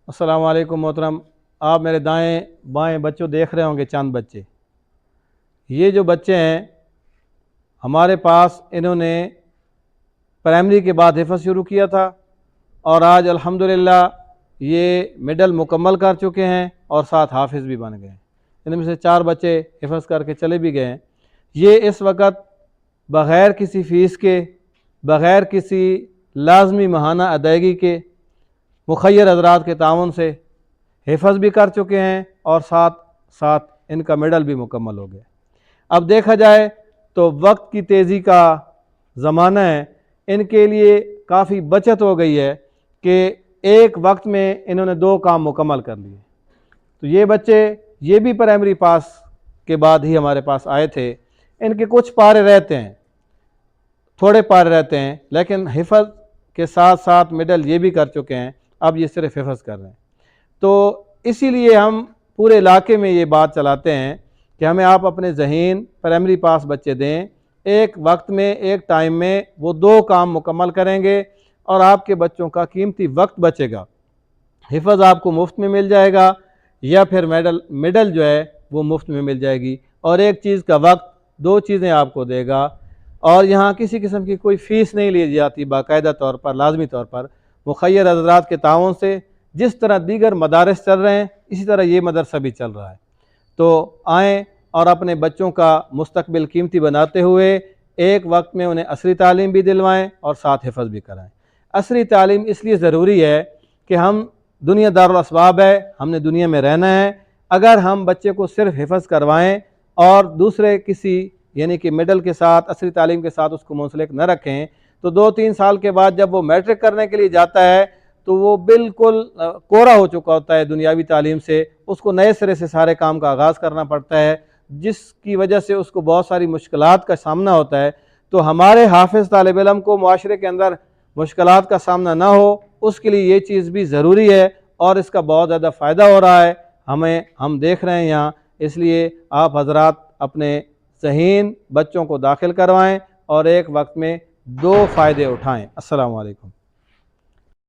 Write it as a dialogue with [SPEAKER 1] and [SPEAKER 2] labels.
[SPEAKER 1] अस्सलाम वालेकुम मोहतरम। आप मेरे दाएं बाएं बच्चों देख रहे होंगे चंद बच्चे। ये जो बच्चे हैं हमारे पास, इन्होंने प्राइमरी के बाद हिफ़्ज़ शुरू किया था और आज अल्हम्दुलिल्लाह ये मिडल मुकम्मल कर चुके हैं और साथ हाफिज़ भी बन गए। इनमें से 4 बच्चे हिफ़्ज़ करके चले भी गए हैं। ये इस वक्त बग़ैर किसी फ़ीस के, बग़ैर किसी लाज़मी माहाना अदायगी के मुख़य्यर हज़रात के ताउन से हिफ़्ज़ भी कर चुके हैं और साथ साथ इनका मेडल भी मुकम्मल हो गया। अब देखा जाए तो वक्त की तेज़ी का ज़माना है, इनके लिए काफ़ी बचत हो गई है कि एक वक्त में इन्होंने 2 काम मुकम्मल कर लिए। तो ये बच्चे ये भी प्राइमरी पास के बाद ही हमारे पास आए थे। इनके कुछ पारे रहते हैं, थोड़े पारे रहते हैं, लेकिन हिफ़्ज़ के साथ साथ मेडल ये भी कर चुके हैं। अब ये सिर्फ हिफ़्ज़ कर रहे हैं। तो इसीलिए हम पूरे इलाके में ये बात चलाते हैं कि हमें आप अपने ज़हीन प्राइमरी पास बच्चे दें। एक वक्त में, एक टाइम में वो 2 काम मुकम्मल करेंगे और आपके बच्चों का कीमती वक्त बचेगा। हिफ़्ज़ आपको मुफ्त में मिल जाएगा या फिर मेडल जो है वो मुफ्त में मिल जाएगी। और एक चीज़ का वक्त 2 चीज़ें आपको देगा। और यहाँ किसी किस्म की कोई फ़ीस नहीं ली जाती, बाकायदा तौर पर, लाजमी तौर पर मुख़य्यर हज़रात के ताउन से जिस तरह दीगर मदारस चल रहे हैं इसी तरह ये मदरसा भी चल रहा है। तो आएँ और अपने बच्चों का मुस्तकबिल कीमती बनाते हुए एक वक्त में उन्हें असरी तालीम भी दिलवाएँ और साथ हिफ़्ज़ भी कराएँ। असरी तालीम इसलिए ज़रूरी है कि हम दुनिया दारुल अस्बाब है, हमने दुनिया में रहना है। अगर हम बच्चे को सिर्फ हिफ़्ज़ करवाएँ और दूसरे किसी यानी कि मिडल के साथ, असरी तालीम के साथ उसको मुंसलिक न रखें तो 2-3 साल के बाद जब वो मैट्रिक करने के लिए जाता है तो वो बिल्कुल कोरा हो चुका होता है दुनियावी तालीम से। उसको नए सिरे से सारे काम का आगाज़ करना पड़ता है, जिसकी वजह से उसको बहुत सारी मुश्किलात का सामना होता है। तो हमारे हाफिज़ तालिब इल्म को मुआशरे के अंदर मुश्किलात का सामना ना हो, उसके लिए ये चीज़ भी ज़रूरी है और इसका बहुत ज़्यादा फ़ायदा हो रहा है हम देख रहे हैं यहाँ। इसलिए आप हज़रात अपने ज़हीन बच्चों को दाखिल करवाएँ और एक वक्त में 2 फ़ायदे उठाएँ। अस्सलामु अलैकुम।